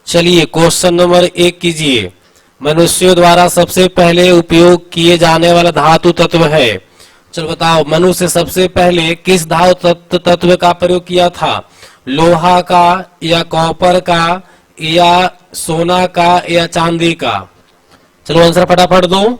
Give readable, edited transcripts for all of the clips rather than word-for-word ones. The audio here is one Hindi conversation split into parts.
चलिए क्वेश्चन नंबर 1 कीजिए। मनुष्यों द्वारा सबसे पहले उपयोग किए जाने वाला धातु तत्व है। चलो बताओ, मनुष्य सबसे पहले किस धातु तत्व का प्रयोग किया था? लोहा का या कॉपर का या सोना का या चांदी का? चलो आंसर फटाफट दो।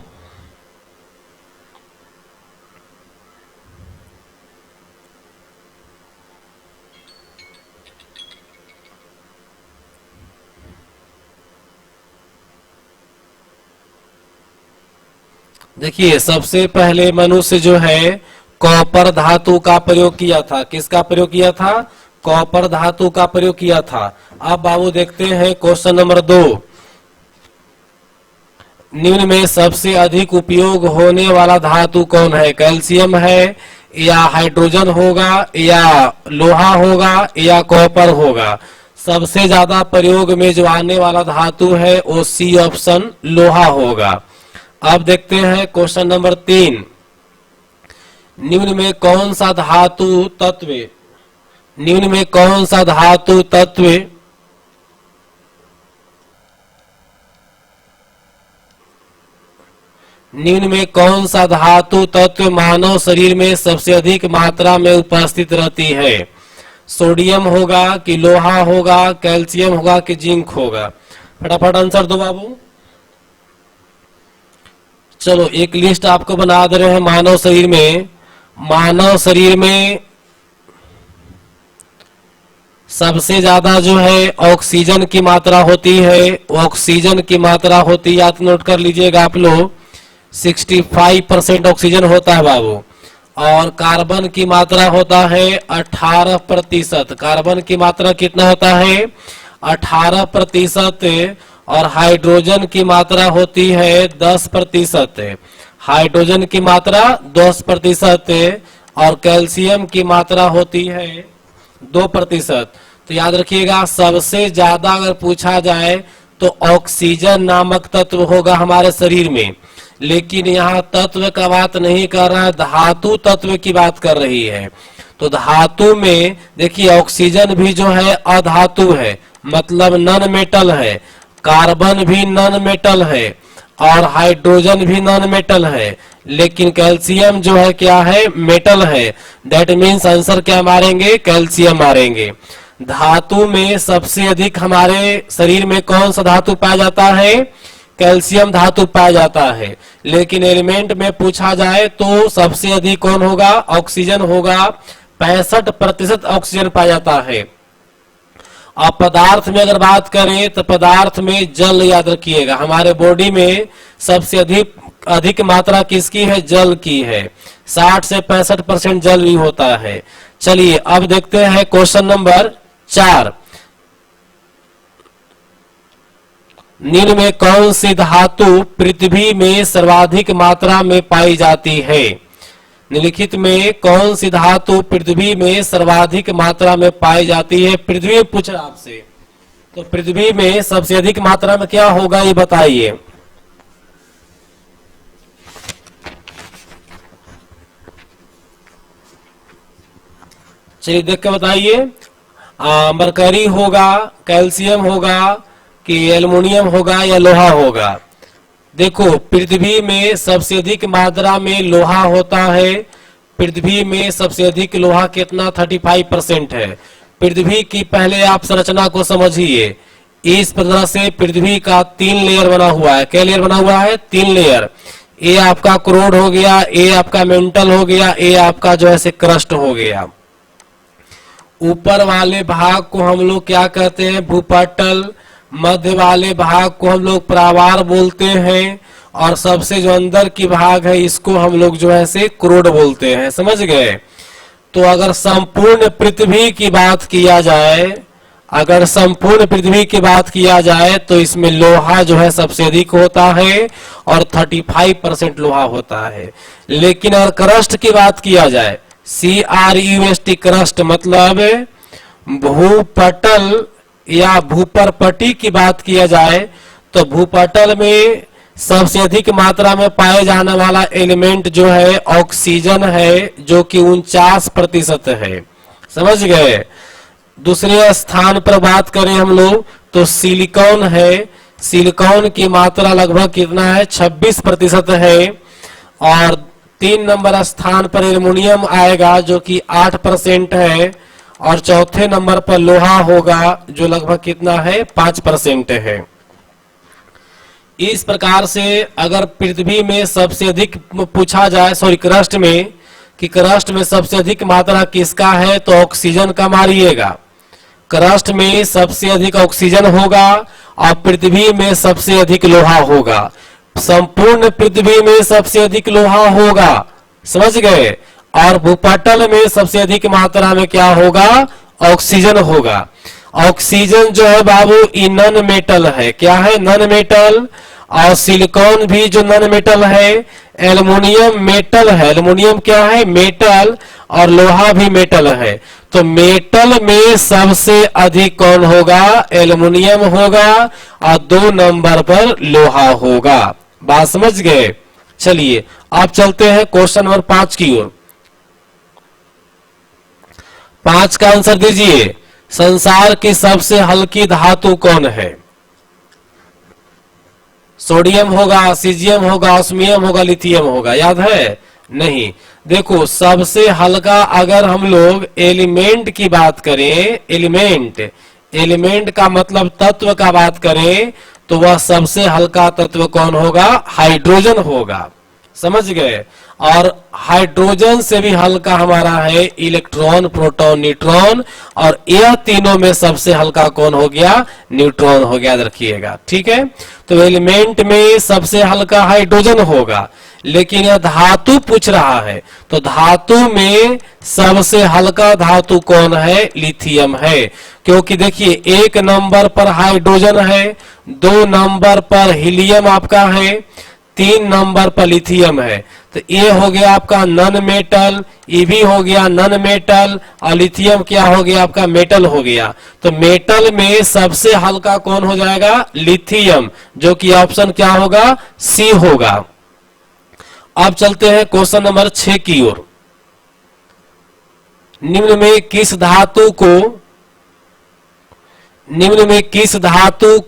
देखिए, सबसे पहले मनुष्य जो है कॉपर धातु का प्रयोग किया था। किसका प्रयोग किया था? कॉपर धातु का प्रयोग किया था। अब बाबू देखते हैं क्वेश्चन नंबर 2। निम्न में सबसे अधिक उपयोग होने वाला धातु कौन है? कैल्शियम है या हाइड्रोजन होगा या लोहा होगा या कॉपर होगा? सबसे ज्यादा प्रयोग में जो आने वाला धातु है वो सी ऑप्शन लोहा होगा। अब देखते हैं क्वेश्चन नंबर 3। निम्न में कौन सा धातु तत्व निम्न में कौन सा धातु तत्व निम्न में कौन सा धातु तत्व मानव शरीर में सबसे अधिक मात्रा में उपस्थित रहती है? सोडियम होगा कि लोहा होगा, कैल्शियम होगा कि जिंक होगा? फटाफट आंसर दो बाबू। चलो एक लिस्ट आपको बना दे रहे हैं। मानव शरीर में सबसे ज्यादा जो है ऑक्सीजन की मात्रा होती है। ऑक्सीजन की मात्रा होती है, याद नोट कर लीजिएगा आप लोग, 65% ऑक्सीजन होता है बाबू। और कार्बन की मात्रा होता है 18%। कार्बन की मात्रा कितना होता है? 18%। और हाइड्रोजन की मात्रा होती है 10%। हाइड्रोजन की मात्रा 10% और कैल्शियम की मात्रा होती है 2%। तो याद रखिएगा, सबसे ज्यादा अगर पूछा जाए तो ऑक्सीजन नामक तत्व होगा हमारे शरीर में। लेकिन यहाँ तत्व का बात नहीं कर रहा है, धातु तत्व की बात कर रही है। तो धातु में देखिए, ऑक्सीजन भी जो है अधातु है, मतलब नॉन मेटल है। कार्बन भी नॉन मेटल है और हाइड्रोजन भी नॉन मेटल है। लेकिन कैल्शियम जो है क्या है? मेटल है। दैट मीन्स आंसर क्या मारेंगे? कैल्शियम मारेंगे। धातु में सबसे अधिक हमारे शरीर में कौन सा धातु पाया जाता है? कैल्शियम धातु पाया जाता है। लेकिन एलिमेंट में पूछा जाए तो सबसे अधिक कौन होगा? ऑक्सीजन होगा। 65% ऑक्सीजन पाया जाता है। अब पदार्थ में अगर बात करें तो पदार्थ में जल याद रखिएगा, हमारे बॉडी में सबसे अधिक मात्रा किसकी है? जल की है। 60 से 65% जल भी होता है। चलिए अब देखते हैं क्वेश्चन नंबर 4। निम्न में कौन सी धातु पृथ्वी में सर्वाधिक मात्रा में पाई जाती है? निम्नलिखित में कौन सी धातु पृथ्वी में सर्वाधिक मात्रा में पाई जाती है? पृथ्वी में पूछ रहा आपसे, तो पृथ्वी में सबसे अधिक मात्रा में क्या होगा ये बताइए। चलिए देख के बताइए। मरकरी होगा, कैल्शियम होगा कि एल्युमिनियम होगा या लोहा होगा? देखो, पृथ्वी में सबसे अधिक मात्रा में लोहा होता है। पृथ्वी में सबसे अधिक लोहा कितना? 35% है। पृथ्वी की पहले आप संरचना को समझिए। इस तरह से पृथ्वी का 3 लेयर बना हुआ है। क्या लेयर बना हुआ है? 3 लेयर। ये आपका क्रोड हो गया, ये आपका मेंटल हो गया, ये आपका जो है से क्रस्ट हो गया। ऊपर वाले भाग को हम लोग क्या कहते हैं? भूपटल। मध्य वाले भाग को हम लोग प्रावार बोलते हैं और सबसे जो अंदर की भाग है इसको हम लोग जो है से क्रोड बोलते हैं। समझ गए? तो अगर संपूर्ण पृथ्वी की बात किया जाए तो इसमें लोहा जो है सबसे अधिक होता है और 35% लोहा होता है। लेकिन अगर क्रस्ट की बात किया जाए, CRUST क्रस्ट मतलब भूपटल या भूपरपटी की बात किया जाए तो भूपटल में सबसे अधिक मात्रा में पाए जाने वाला एलिमेंट जो है ऑक्सीजन है, जो कि 49% है। समझ गए? दूसरे स्थान पर बात करें हम लोग तो सिलिकॉन है, सिलिकॉन की मात्रा लगभग कितना है 26% है। और 3 नंबर स्थान पर एल्युमिनियम आएगा जो कि 8% है। और चौथे नंबर पर लोहा होगा जो लगभग कितना है 5% है। इस प्रकार से अगर पृथ्वी में सबसे अधिक पूछा जाए, सॉरी क्रस्ट में, कि क्रस्ट में सबसे अधिक मात्रा किसका है, तो ऑक्सीजन का मारिएगा। क्रस्ट में सबसे अधिक ऑक्सीजन होगा और पृथ्वी में सबसे अधिक लोहा होगा। संपूर्ण पृथ्वी में सबसे अधिक लोहा होगा, समझ गए। और भूपटल में सबसे अधिक मात्रा में क्या होगा, ऑक्सीजन होगा। ऑक्सीजन जो है बाबू ये नॉन मेटल है, क्या है, नॉन मेटल। और सिलिकॉन भी जो नॉन मेटल है, एल्युमिनियम मेटल है, एल्युमिनियम क्या है, मेटल, और लोहा भी मेटल है। तो मेटल में सबसे अधिक कौन होगा, एल्युमिनियम होगा, और 2 नंबर पर लोहा होगा। बात समझ गए। चलिए अब चलते हैं क्वेश्चन नंबर 5 की ओर। 5 का आंसर दीजिए। संसार की सबसे हल्की धातु कौन है? सोडियम होगा, सीजियम होगा, ऑस्मियम होगा, लिथियम होगा, याद है? नहीं। देखो सबसे हल्का अगर हम लोग एलिमेंट की बात करें, एलिमेंट का मतलब तत्व का बात करें, तो वह सबसे हल्का तत्व कौन होगा, हाइड्रोजन होगा, समझ गए। और हाइड्रोजन से भी हल्का हमारा है इलेक्ट्रॉन, प्रोटॉन, न्यूट्रॉन, और यह तीनों में सबसे हल्का कौन हो गया, न्यूट्रॉन हो गया, रखिएगा, ठीक है। तो एलिमेंट में सबसे हल्का हाइड्रोजन होगा, लेकिन यह धातु पूछ रहा है, तो धातु में सबसे हल्का धातु कौन है, लिथियम है। क्योंकि देखिए 1 नंबर पर हाइड्रोजन है, 2 नंबर पर हीलियम आपका है, 3 नंबर पर लिथियम है। तो ये हो गया आपका नॉन मेटल, ये भी हो गया नॉन मेटल, और लिथियम क्या हो गया आपका, मेटल हो गया। तो मेटल में सबसे हल्का कौन हो जाएगा, लिथियम, जो कि ऑप्शन क्या होगा, सी होगा। अब चलते हैं क्वेश्चन नंबर 6 की ओर। निम्न में किस धातु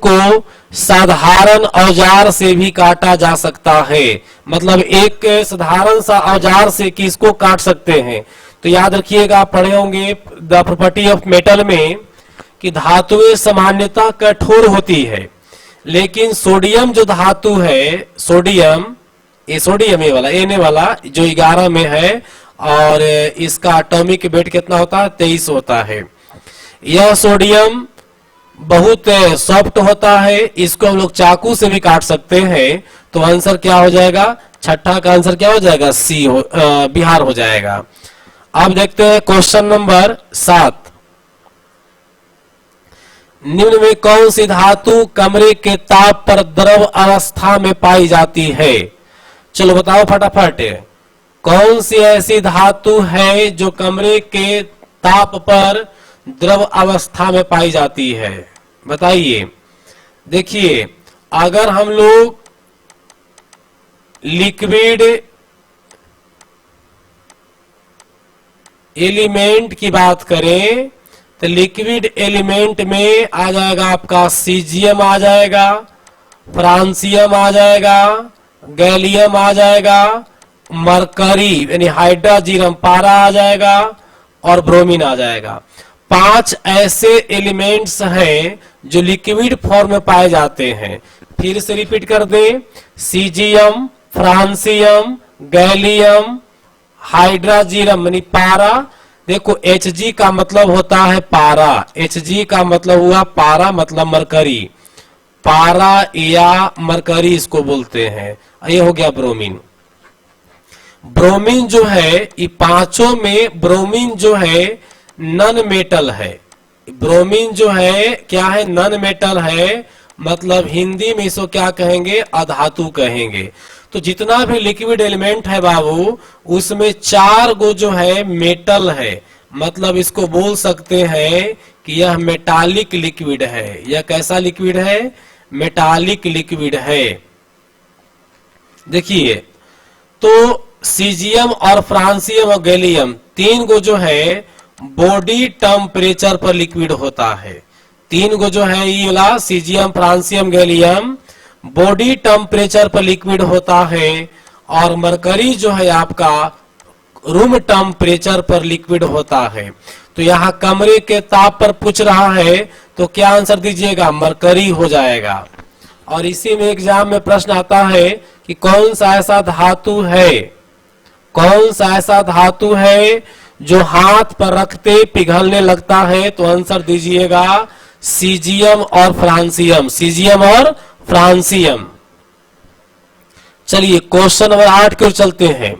को साधारण औजार से भी काटा जा सकता है? मतलब एक साधारण सा औजार से किसको काट सकते हैं? तो याद रखिएगा, पढ़े होंगे द प्रॉपर्टी ऑफ मेटल में कि धातुएं सामान्यतः कठोर होती है, लेकिन सोडियम जो धातु है, सोडियम ये वाला Na वाला जो 11 में है, और इसका एटॉमिक वेट कितना होता है, 23 होता है। यह सोडियम बहुत सॉफ्ट होता है, इसको हम लोग चाकू से भी काट सकते हैं। तो आंसर क्या हो जाएगा, छठा का आंसर क्या हो जाएगा, सी बिहार हो जाएगा। अब देखते हैं क्वेश्चन नंबर 7। निम्न में कौन सी धातु कमरे के ताप पर द्रव अवस्था में पाई जाती है? चलो बताओ फटाफट, कौन सी ऐसी धातु है जो कमरे के ताप पर द्रव अवस्था में पाई जाती है, बताइए। देखिए अगर हम लोग लिक्विड एलिमेंट की बात करें, तो लिक्विड एलिमेंट में आ जाएगा आपका सीजियम आ जाएगा, फ्रांसियम आ जाएगा, गैलियम आ जाएगा, मरकरी यानी हाइड्रोजीरम पारा आ जाएगा, और ब्रोमीन आ जाएगा। 5 ऐसे एलिमेंट्स हैं जो लिक्विड फॉर्म में पाए जाते हैं। फिर से रिपीट कर दें, सीजियम, फ्रांसियम, गैलियम, हाइड्रोजीरम यानी पारा। देखो Hg का मतलब होता है पारा, Hg का मतलब हुआ पारा, मतलब मरकरी, पारा या मरकरी इसको बोलते हैं। ये हो गया ब्रोमीन। ब्रोमीन जो है, ये 5 में ब्रोमीन जो है नॉन मेटल है। ब्रोमीन जो है क्या है, नॉन मेटल है, मतलब हिंदी में इसको क्या कहेंगे, अधातु कहेंगे। तो जितना भी लिक्विड एलिमेंट है बाबू, उसमें 4 गो जो है मेटल है, मतलब इसको बोल सकते हैं कि यह मेटालिक लिक्विड है। यह कैसा लिक्विड है, मेटालिक लिक्विड है। देखिए तो सीजियम और फ्रांसियम और गैलियम 3 गो जो है बॉडी टेम्परेचर पर लिक्विड होता है। तीन गो जो है ये वाला caesium, francium, gallium body temperature पर लिक्विड होता है और मरकरी जो है आपका रूम टेम्परेचर पर लिक्विड होता है। तो यहाँ कमरे के ताप पर पूछ रहा है तो क्या आंसर दीजिएगा, मरकरी हो जाएगा। और इसी में एग्जाम में प्रश्न आता है कि कौन सा ऐसा धातु है, कौन सा ऐसा धातु है जो हाथ पर रखते पिघलने लगता है, तो आंसर दीजिएगा सीजियम और फ्रांसियम, सीजियम और फ्रांसियम। चलिए क्वेश्चन नंबर 8 की ओर चलते हैं।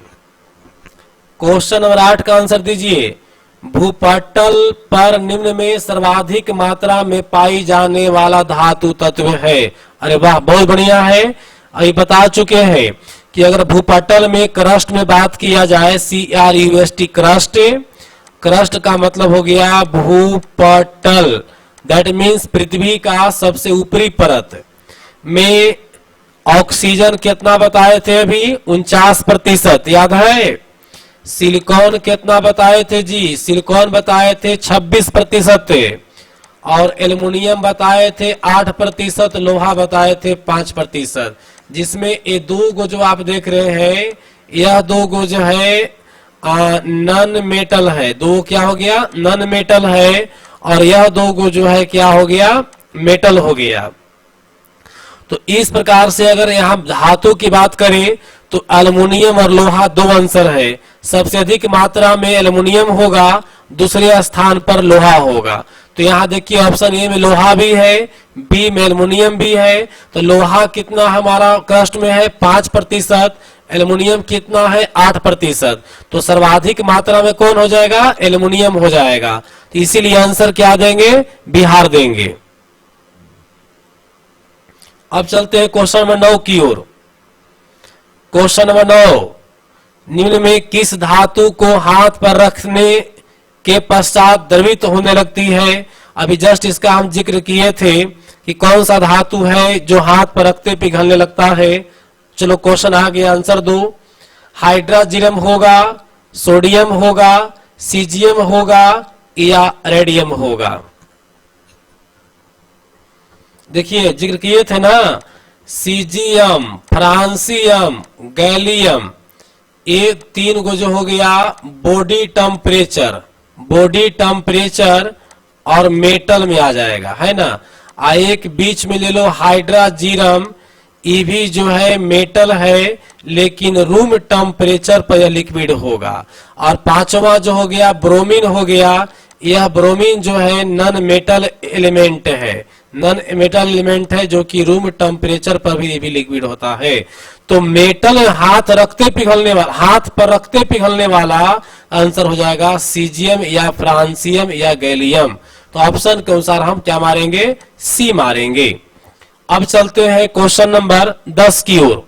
क्वेश्चन नंबर 8 का आंसर दीजिए, भूपटल पर निम्न में सर्वाधिक मात्रा में पाई जाने वाला धातु तत्व है। अरे वाह, बहुत बढ़िया है। अभी बता चुके हैं कि अगर भूपटल में क्रस्ट में बात किया जाए, CRUST क्रस्ट, क्रस्ट का मतलब हो गया भूपटल, दैट मीन्स पृथ्वी का सबसे ऊपरी परत में ऑक्सीजन कितना बताए थे अभी, 49%, याद है। सिलिकॉन कितना बताए थे जी, सिलिकॉन बताए थे 26%, और एल्युमिनियम बताए थे 8%, लोहा बताए थे 5%, जिसमें ये दो गो जो आप देख रहे हैं, यह दो गो जो है नॉन मेटल है, दो क्या हो गया, नॉन मेटल है, और यह दो गो जो है क्या हो गया, मेटल हो गया। तो इस प्रकार से अगर यहाँ धातु की बात करें तो एल्युमिनियम और लोहा दो आंसर है। सबसे अधिक मात्रा में एल्युमिनियम होगा, दूसरे स्थान पर लोहा होगा। तो यहाँ देखिए ऑप्शन ए में लोहा भी है, बी में एल्युमिनियम भी है। तो लोहा कितना हमारा क्रस्ट में है, 5%, एल्युमिनियम कितना है, 8%। तो सर्वाधिक मात्रा में कौन हो जाएगा, एल्युमिनियम हो जाएगा। तो इसीलिए आंसर क्या देंगे, बिहार देंगे। अब चलते हैं क्वेश्चन नंबर 9 की ओर। क्वेश्चन नंबर 9, निम्न में किस धातु को हाथ पर रखने के पश्चात द्रवित होने लगती है। अभी जस्ट इसका हम जिक्र किए थे कि कौन सा धातु है जो हाथ पर रखते पिघलने लगता है। चलो क्वेश्चन आ गया, आंसर दो। हाइड्रोजन होगा, सोडियम होगा, सीजियम होगा या रेडियम होगा। देखिए जिक्र किए थे ना, सीजियम, फ्रांसियम, गैलियम, ये तीन को जो हो गया बॉडी टेम्परेचर, बॉडी टेम्परेचर और मेटल में आ जाएगा, है ना। एक बीच में ले लो हाइड्रोजन, ये भी जो है मेटल है लेकिन रूम टेम्परेचर पर यह लिक्विड होगा। और पांचवा जो हो गया ब्रोमीन हो गया, यह ब्रोमीन जो है नॉन मेटल एलिमेंट है, नॉन मेटल एलिमेंट है जो कि रूम टेम्परेचर पर भी लिक्विड होता है। तो मेटल हाथ रखते पिघलने वाला, हाथ पर रखते पिघलने वाला आंसर हो जाएगा सीजियम या फ्रांसियम या गैलियम। तो ऑप्शन के अनुसार हम क्या मारेंगे, सी मारेंगे। अब चलते हैं क्वेश्चन नंबर 10 की ओर।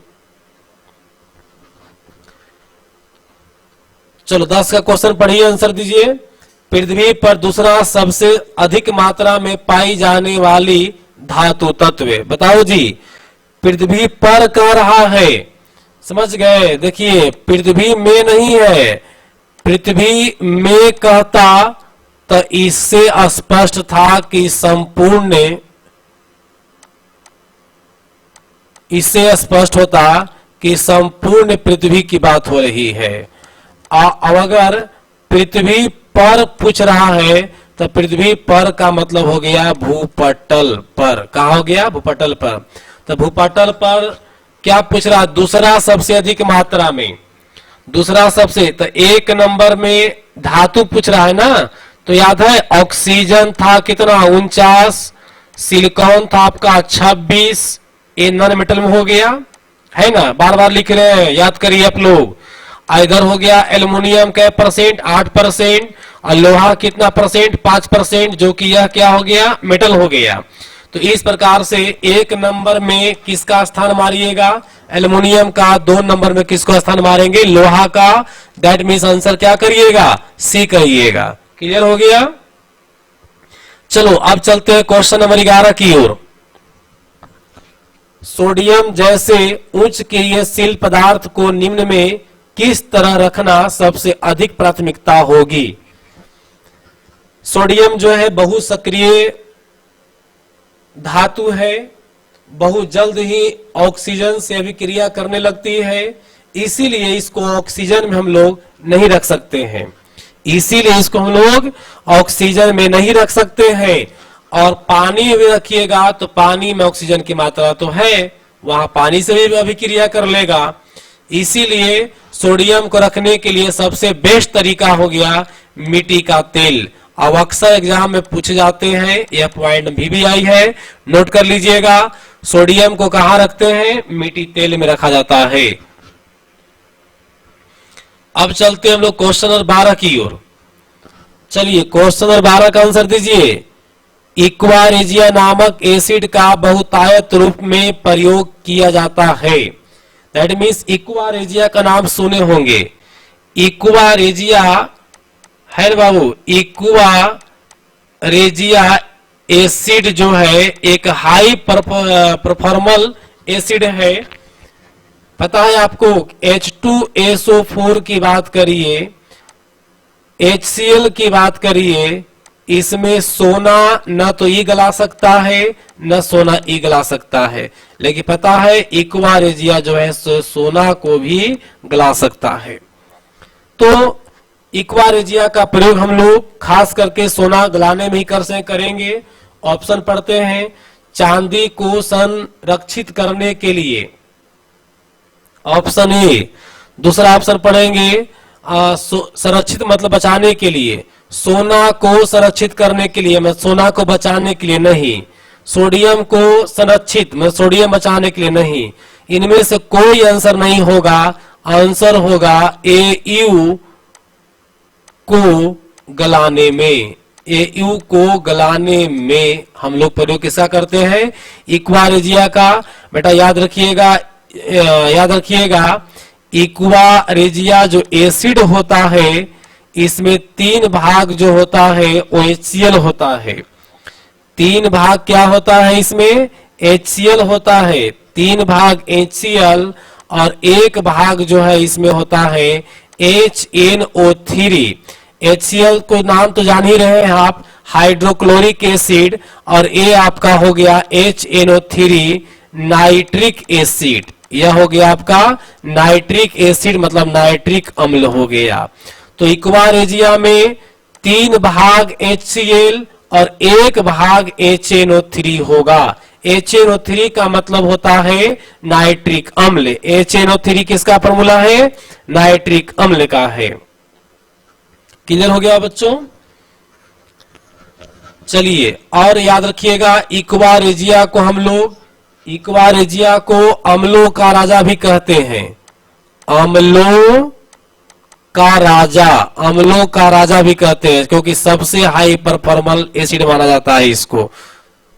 चलो 10 का क्वेश्चन पढ़िए, आंसर दीजिए। पृथ्वी पर दूसरा सबसे अधिक मात्रा में पाई जाने वाली धातु तत्व, बताओ जी। पृथ्वी पर कह रहा है, समझ गए। देखिए पृथ्वी में नहीं है, पृथ्वी में कहता तो इससे स्पष्ट था कि संपूर्ण, इससे स्पष्ट होता कि संपूर्ण पृथ्वी की बात हो रही है। अब अगर पृथ्वी पर पूछ रहा है तो पृथ्वी पर का मतलब हो गया भूपटल पर। कहा हो गया, भूपटल पर। तो भूपटल पर क्या पूछ रहा, दूसरा सबसे अधिक मात्रा में, दूसरा सबसे, तो एक नंबर में धातु पूछ रहा है ना। तो याद है ऑक्सीजन था कितना, 49, सिलिकॉन था आपका 26, ये नॉन मेटल में हो गया, है ना। बार बार लिख रहे हैं, याद करिए आप लोग। इधर हो गया एल्युमिनियम का परसेंट 8%, और लोहा कितना परसेंट, 5%, जो कि यह क्या हो गया, मेटल हो गया। तो इस प्रकार से एक नंबर में किसका स्थान मारिएगा, एल्युमिनियम का। 2 नंबर में किसको स्थान मारेंगे, लोहा का। दैट मीन्स आंसर क्या करिएगा, सी करिएगा। क्लियर हो गया। चलो अब चलते हैं क्वेश्चन नंबर 11 की ओर। सोडियम जैसे उच्च क्रियाशील पदार्थ को निम्न में किस तरह रखना सबसे अधिक प्राथमिकता होगी। सोडियम जो है बहुसक्रिय धातु है, बहुत जल्द ही ऑक्सीजन से अभिक्रिया करने लगती है, इसीलिए इसको ऑक्सीजन में हम लोग नहीं रख सकते हैं। इसीलिए इसको हम लोग ऑक्सीजन में नहीं रख सकते हैं। और पानी में रखिएगा तो पानी में ऑक्सीजन की मात्रा तो है, वहां पानी से भी अभिक्रिया कर लेगा। इसीलिए सोडियम को रखने के लिए सबसे बेस्ट तरीका हो गया मिट्टी का तेल। अब अक्सर एग्जाम में पूछे जाते हैं, यह पॉइंट भी आई है, नोट कर लीजिएगा। सोडियम को कहां रखते हैं? मिट्टी तेल में रखा जाता है। अब चलते हैं हम लोग क्वेश्चन नंबर 12 की ओर। चलिए क्वेश्चन नंबर 12 का आंसर दीजिए। इक्वा रेजिया नामक एसिड का बहुतायत रूप में प्रयोग किया जाता है। दैट मीन्स इक्वा रेजिया का नाम सुने होंगे। इक्वा रेजिया है ना बाबू, इक्वा रेजिया एसिड जो है एक हाई परफॉर्मल एसिड है। पता है आपको, H2SO4 की बात करिए, HCl की बात करिए, इसमें सोना न तो ई गला सकता है न सोना ई गला सकता है, लेकिन पता है इक्वा रेजिया जो है सोना को भी गला सकता है। तो इक्वा रेजिया का प्रयोग हम लोग खास करके सोना गलाने में ही करेंगे। ऑप्शन पढ़ते हैं। चांदी को संरक्षित करने के लिए, ऑप्शन ए। दूसरा ऑप्शन पढ़ेंगे संरक्षित मतलब बचाने के लिए, सोना को संरक्षित करने के लिए, मतलब सोना को बचाने के लिए नहीं। सोडियम को संरक्षित मतलब सोडियम बचाने के लिए नहीं। इनमें से कोई आंसर नहीं होगा। आंसर होगा एयू को गलाने में। एयू को गलाने में हम लोग प्रयोग किसका करते हैं? इक्वा रेजिया का। बेटा याद रखिएगा, याद रखिएगा, इक्वा रेजिया जो एसिड होता है इसमें 3 भाग जो होता है वो HCl होता है। 3 भाग क्या होता है इसमें? HCl होता है। 3 भाग HCl और 1 भाग जो है इसमें होता है HNO3। HCl को नाम तो जान ही रहे हैं आप, हाइड्रोक्लोरिक एसिड, और ये आपका हो गया HNO3 नाइट्रिक एसिड। यह हो गया आपका नाइट्रिक एसिड मतलब नाइट्रिक अम्ल हो गया। तो इक्वा रेजिया में 3 भाग HCl और 1 भाग HNO3 होगा। HNO3 का मतलब होता है नाइट्रिक अम्ल। HNO3 किसका फॉर्मूला है? नाइट्रिक अम्ल का है। क्लियर हो गया बच्चों? चलिए और याद रखिएगा, इक्वा रेजिया को हम लोग, इक्वा रेजिया को अम्लों का राजा भी कहते हैं। अम्लों का राजा, अम्लों का राजा भी कहते हैं, क्योंकि सबसे हाई परफॉर्मल एसिड माना जाता है इसको।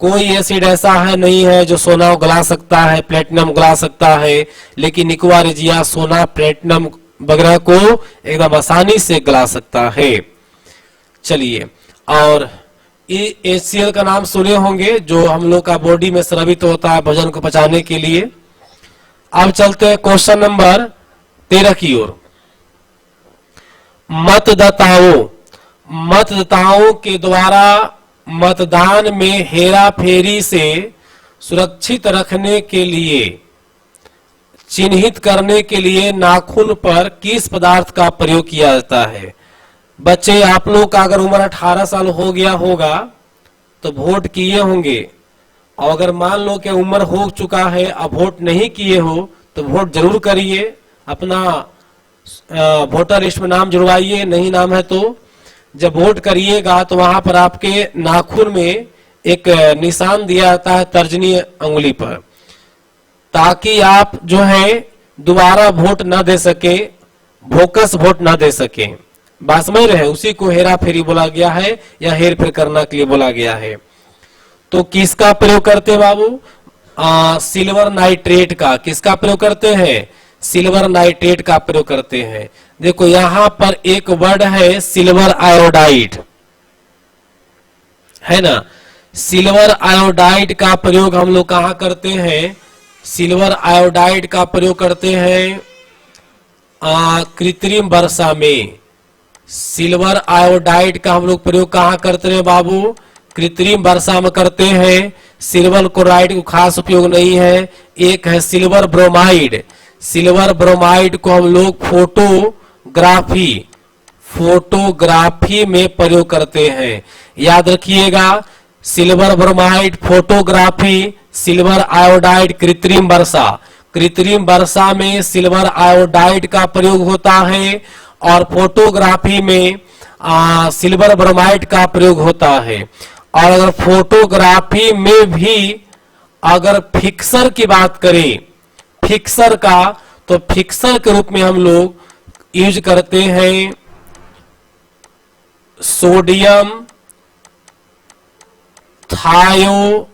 कोई एसिड ऐसा है नहीं है जो सोना को गला सकता है, प्लेटिनम गला सकता है, लेकिन इक्वा रेजिया सोना, प्लेटिनम वगैरह को एकदम आसानी से गला सकता है। चलिए, और HCl का नाम सुने होंगे, जो हम लोग का बॉडी में स्रावित होता है भोजन को पचाने के लिए। अब चलते हैं क्वेश्चन नंबर 13 की ओर। मतदाताओं, मतदाताओं के द्वारा मतदान में हेरा फेरी से सुरक्षित रखने के लिए, चिन्हित करने के लिए नाखून पर किस पदार्थ का प्रयोग किया जाता है? बच्चे, आप लोग का अगर उम्र 18 साल हो गया होगा तो वोट किए होंगे, और अगर मान लो कि उम्र हो चुका है अब वोट नहीं किए हो तो वोट जरूर करिए। अपना वोटर लिस्ट में नाम जुड़वाइए, नहीं नाम है तो जब वोट करिएगा तो वहां पर आपके नाखून में एक निशान दिया जाता है तर्जनी अंगुली पर, ताकि आप जो है दोबारा वोट ना दे सके, बोकस वोट ना दे सके। बात समझ रहे हैं? उसी को हेरा फेरी बोला गया है या हेर फेर करने के लिए बोला गया है। तो किसका प्रयोग करते हैं बाबू? सिल्वर नाइट्रेट का। किसका प्रयोग करते हैं? सिल्वर नाइट्रेट का प्रयोग करते हैं। देखो यहां पर एक वर्ड है सिल्वर आयोडाइड, है ना? सिल्वर आयोडाइड का प्रयोग हम लोग कहां करते हैं? सिल्वर आयोडाइड का प्रयोग करते हैं कृत्रिम वर्षा में। सिल्वर आयोडाइड का हम लोग प्रयोग कहां करते हैं बाबू? कृत्रिम वर्षा में करते हैं। सिल्वर क्लोराइड को खास उपयोग नहीं है। एक है सिल्वर ब्रोमाइड। सिल्वर ब्रोमाइड को हम लोग फोटोग्राफी में प्रयोग करते हैं। याद रखिएगा, silver bromide photography, silver iodide कृत्रिम वर्षा। कृत्रिम वर्षा में सिल्वर आयोडाइड का प्रयोग होता है और फोटोग्राफी में सिल्वर ब्रोमाइड का प्रयोग होता है। और अगर फोटोग्राफी में भी अगर फिक्सर की बात करें, फिक्सर का, तो फिक्सर के रूप में हम लोग यूज करते हैं सोडियम थायोसल्फेट।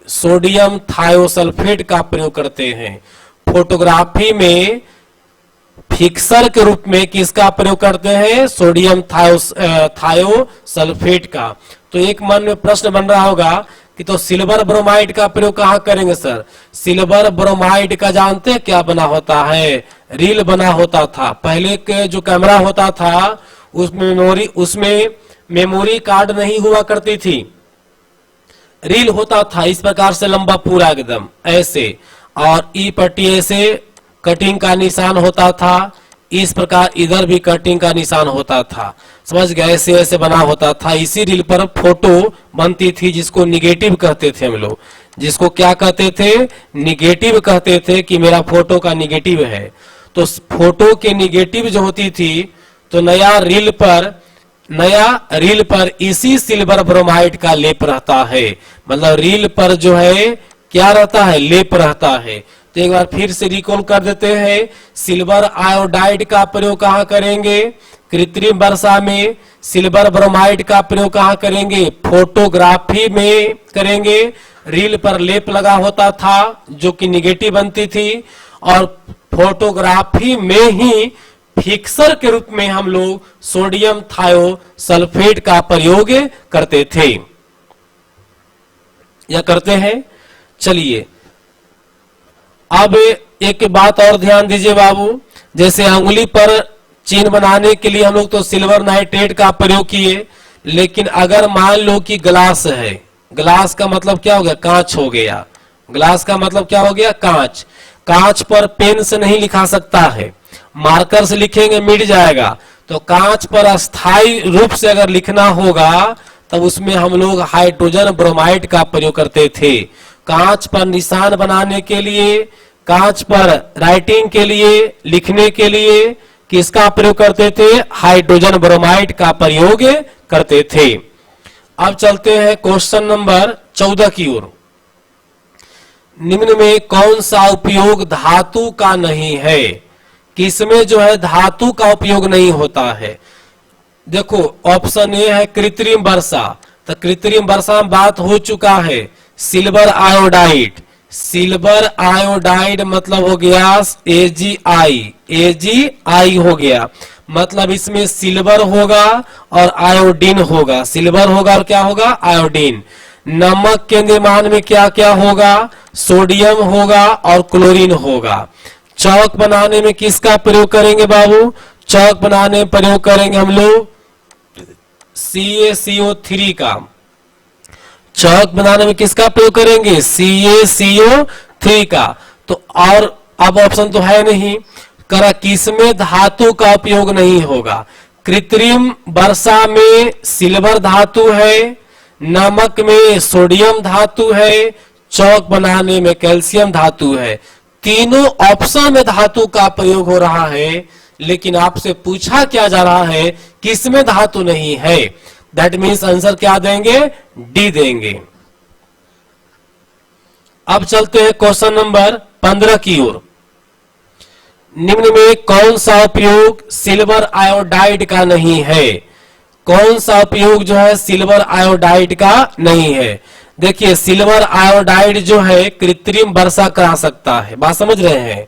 सोडियम थायोसल्फेट का प्रयोग करते हैं। फोटोग्राफी में फिक्सर के रूप में किसका प्रयोग करते हैं? सोडियम थायोसल्फेट का। तो एक मन में प्रश्न बन रहा होगा कि तो सिल्वर ब्रोमाइड का प्रयोग कहां करेंगे सर? सिल्वर ब्रोमाइड का जानते हैं क्या बना होता है? रील बना होता था। पहले के जो कैमरा होता था उसमें मेमोरी कार्ड नहीं हुआ करती थी, रील होता था इस प्रकार से लंबा पूरा एकदम ऐसे, और ई पट्टी ऐसे कटिंग का निशान होता था। इस प्रकार इधर भी कटिंग का निशान होता था। समझ गए? ऐसे ऐसे बना होता था। इसी रील पर फोटो बनती थी जिसको निगेटिव कहते थे हम लोग। जिसको क्या कहते थे? निगेटिव कहते थे कि मेरा फोटो का निगेटिव है। तो फोटो के निगेटिव जो होती थी, तो नया रील पर इसी सिल्वर ब्रोमाइड का लेप रहता है। मतलब रील पर जो है क्या रहता है? लेप रहता है। तो एक बार फिर से रिकॉल कर देते हैं। सिल्वर आयोडाइड का प्रयोग कहां करेंगे? कृत्रिम वर्षा में। सिल्वर ब्रोमाइड का प्रयोग कहां करेंगे? फोटोग्राफी में करेंगे। रील पर लेप लगा होता था जो कि निगेटिव बनती थी, और फोटोग्राफी में ही फिक्सर के रूप में हम लोग सोडियम थायोसल्फेट का प्रयोग करते थे या करते हैं। चलिए अब एक बात और ध्यान दीजिए बाबू, जैसे अंगुली पर चिन्ह बनाने के लिए हम लोग तो सिल्वर नाइट्रेट का प्रयोग किए, लेकिन अगर मान लो कि ग्लास है, ग्लास का मतलब क्या हो गया? कांच हो गया। ग्लास का मतलब क्या हो गया? कांच। कांच पर पेन से नहीं लिखा सकता है, मार्कर से लिखेंगे मिट जाएगा। तो कांच पर अस्थायी रूप से अगर लिखना होगा तब उसमें हम लोग हाइड्रोजन ब्रोमाइड का प्रयोग करते थे। कांच पर निशान बनाने के लिए, कांच पर राइटिंग के लिए, लिखने के लिए किसका प्रयोग करते थे? हाइड्रोजन ब्रोमाइड का प्रयोग करते थे। अब चलते हैं क्वेश्चन नंबर 14 की ओर। निम्न में कौन सा उपयोग धातु का नहीं है? किसमें जो है धातु का उपयोग नहीं होता है? देखो ऑप्शन ए है कृत्रिम वर्षा। तो कृत्रिम वर्षा में बात हो चुका है। सिल्वर आयोडाइड, सिल्वर आयोडाइड मतलब हो गया AgI हो गया। मतलब इसमें सिल्वर होगा और आयोडीन होगा। सिल्वर होगा और क्या होगा? आयोडीन। नमक के निर्माण में क्या क्या होगा? सोडियम होगा और क्लोरीन होगा। चौक बनाने में किसका प्रयोग करेंगे बाबू? चौक बनाने में प्रयोग करेंगे हम लोग CaCO3 का। चौक बनाने में किसका प्रयोग करेंगे? CaCO3 का। तो और अब ऑप्शन तो है नहीं, करा किसमें धातु का उपयोग नहीं होगा? कृत्रिम वर्षा में सिल्वर धातु है, नमक में सोडियम धातु है, चौक बनाने में कैल्शियम धातु है। तीनों ऑप्शन में धातु का प्रयोग हो रहा है, लेकिन आपसे पूछा क्या जा रहा है? किसमें धातु नहीं है? दैट मीन्स आंसर क्या देंगे? डी देंगे। अब चलते हैं क्वेश्चन नंबर 15 की ओर। निम्न में कौन सा उपयोग सिल्वर आयोडाइड का नहीं है? कौन सा उपयोग जो है सिल्वर आयोडाइड का नहीं है? देखिए सिल्वर आयोडाइड जो है कृत्रिम वर्षा करा सकता है, बात समझ रहे हैं।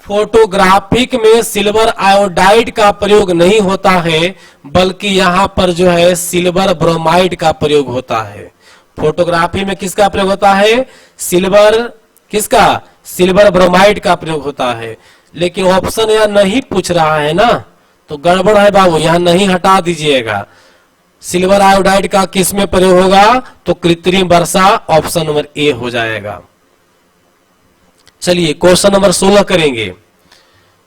फोटोग्राफिक में सिल्वर आयोडाइड का प्रयोग नहीं होता है, बल्कि यहां पर जो है सिल्वर ब्रोमाइड का प्रयोग होता है। फोटोग्राफी में किसका प्रयोग होता है? सिल्वर, किसका? सिल्वर ब्रोमाइड का प्रयोग होता है। लेकिन ऑप्शन यहां नहीं पूछ रहा है ना, तो गड़बड़ है बाबू, यहां नहीं हटा दीजिएगा। सिल्वर आयोडाइड का किस में प्रयोग होगा? तो कृत्रिम वर्षा, ऑप्शन नंबर ए हो जाएगा। चलिए क्वेश्चन नंबर 16 करेंगे।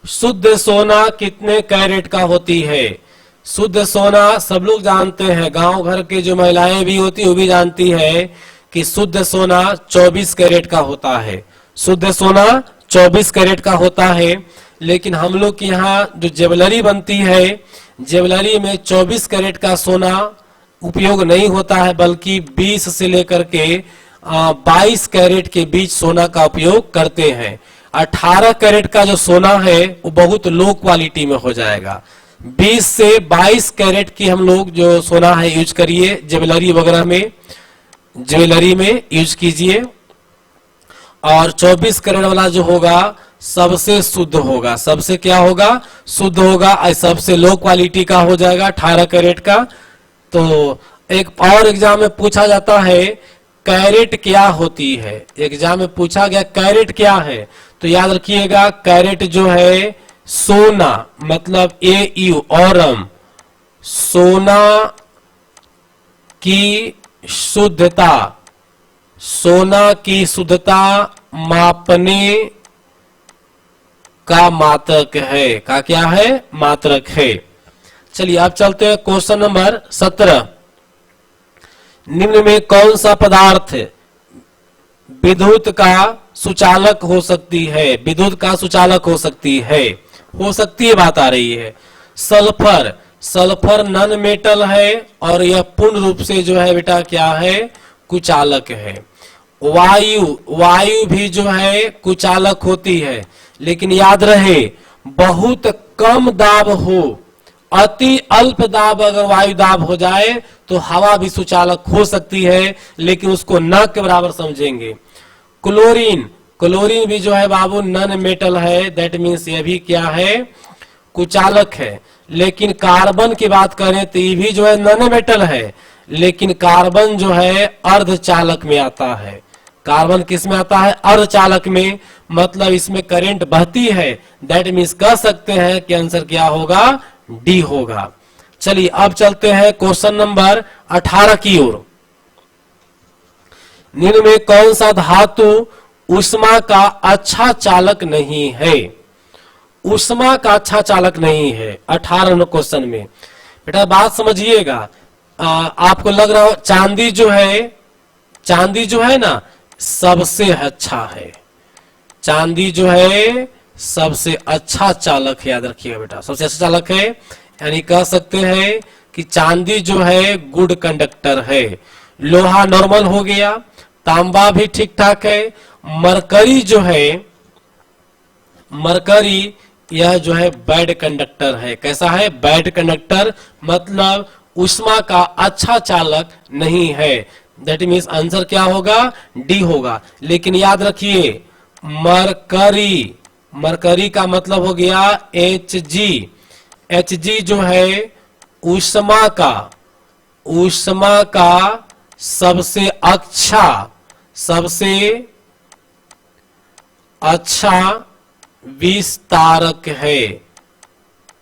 शुद्ध सोना कितने कैरेट का होती है? शुद्ध सोना सब लोग जानते हैं, गांव घर के जो महिलाएं भी होती वो भी जानती है कि शुद्ध सोना 24 कैरेट का होता है। शुद्ध सोना 24 कैरेट का होता है, लेकिन हम लोग के यहाँ जो ज्वेलरी बनती है, ज्वेलरी में 24 कैरेट का सोना उपयोग नहीं होता है, बल्कि 20 से लेकर के 22 कैरेट के बीच सोना का उपयोग करते हैं। 18 कैरेट का जो सोना है वो बहुत लो क्वालिटी में हो जाएगा। 20 से 22 कैरेट की हम लोग जो सोना है यूज करिए, ज्वेलरी वगैरह में, ज्वेलरी में यूज कीजिए। और 24 कैरेट वाला जो होगा सबसे शुद्ध होगा। सबसे क्या होगा? शुद्ध होगा। सबसे लो क्वालिटी का हो जाएगा 18 कैरेट का। तो एक और एग्जाम में पूछा जाता है कैरेट क्या होती है, एग्जाम में पूछा गया कैरेट क्या है, तो याद रखिएगा कैरेट जो है सोना, मतलब AU औरम, सोना की शुद्धता, सोना की शुद्धता मापने का मात्रक है। का क्या है? मात्रक है। चलिए अब चलते हैं क्वेश्चन नंबर 17। निम्न में कौन सा पदार्थ विद्युत का सुचालक हो सकती है? विद्युत का सुचालक हो सकती है, हो सकती है बात आ रही है। सल्फर, सल्फर नॉन मेटल है और यह पूर्ण रूप से जो है बेटा क्या है? कुचालक है। वायु, वायु भी जो है कुचालक होती है, लेकिन याद रहे बहुत कम दाब हो, अति अल्प दाब अगर वायु दाब हो जाए तो हवा भी सुचालक हो सकती है, लेकिन उसको न के बराबर समझेंगे। क्लोरीन, क्लोरीन भी जो है बाबू नॉन मेटल है, दैट मीन्स ये भी क्या है? कुचालक है। लेकिन कार्बन की बात करें तो ये भी जो है नॉन मेटल है, लेकिन कार्बन जो है अर्धचालक में आता है। कार्बन किस में आता है? अर्धचालक में, मतलब इसमें करंट बहती है। दैट मीन्स कह सकते हैं कि आंसर क्या होगा? डी होगा। चलिए अब चलते हैं क्वेश्चन नंबर 18 की ओर। निम्न में कौन सा धातु ऊष्मा का अच्छा चालक नहीं है? ऊष्मा का अच्छा चालक नहीं है 18 क्वेश्चन में। बेटा बात समझिएगा, आपको लग रहा हो चांदी जो है, चांदी जो है ना सबसे अच्छा है, चांदी जो है सबसे अच्छा चालक है, याद रखिएगा बेटा सबसे अच्छा चालक है। यानी कह सकते हैं कि चांदी जो है गुड कंडक्टर है। लोहा नॉर्मल हो गया, तांबा भी ठीक ठाक है। मरकरी जो है, मरकरी यह जो है बैड कंडक्टर है। कैसा है? बैड कंडक्टर, मतलब ऊष्मा का अच्छा चालक नहीं है। दैट मीन्स आंसर क्या होगा? डी होगा। लेकिन याद रखिए मरकरी, मरकरी का मतलब हो गया Hg। Hg जो है ऊष्मा का, ऊष्मा का सबसे अच्छा, सबसे अच्छा विस्तारक है,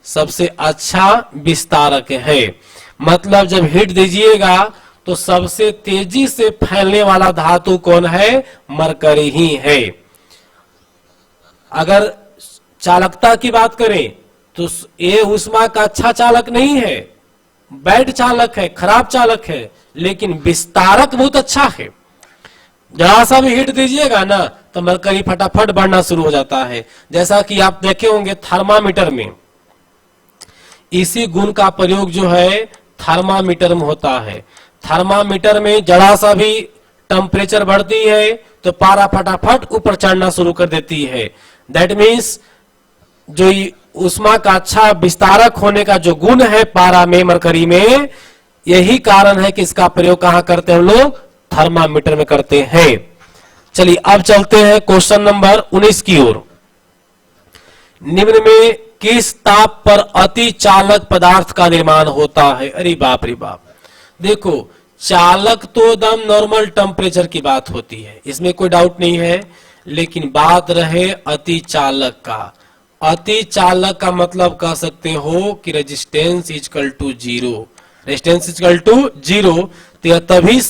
सबसे अच्छा विस्तारक है। मतलब जब हीट दीजिएगा तो सबसे तेजी से फैलने वाला धातु कौन है? मरकरी ही है। अगर चालकता की बात करें तो ये ऊष्मा का अच्छा चालक नहीं है, बैड चालक है, खराब चालक है, लेकिन विस्तारक बहुत अच्छा है। जरा सा भी हीट दीजिएगा ना तो मरकरी फटाफट बढ़ना शुरू हो जाता है। जैसा कि आप देखे होंगे थर्मामीटर में, इसी गुण का प्रयोग जो है थर्मामीटर में होता है। थर्मामीटर में जरा सा भी टेम्परेचर बढ़ती है तो पारा फटाफट ऊपर चढ़ना शुरू कर देती है। दैट मीन्स जो ऊष्मा का अच्छा विस्तारक होने का जो गुण है पारा में, मरकरी में, यही कारण है कि इसका प्रयोग कहां करते हैं हम लोग? थर्मामीटर में करते हैं। चलिए अब चलते हैं क्वेश्चन नंबर 19 की ओर। निम्न में किस ताप पर अति चालक पदार्थ का निर्माण होता है? अरे बाप रे बाप, देखो चालक तो एकदम नॉर्मल टेम्परेचर की बात होती है, इसमें कोई डाउट नहीं है। लेकिन बात रहे अति चालक का, अति चालक का मतलब कह सकते हो कि resistance equal to 0। Resistance equal to 0। तो यह तभी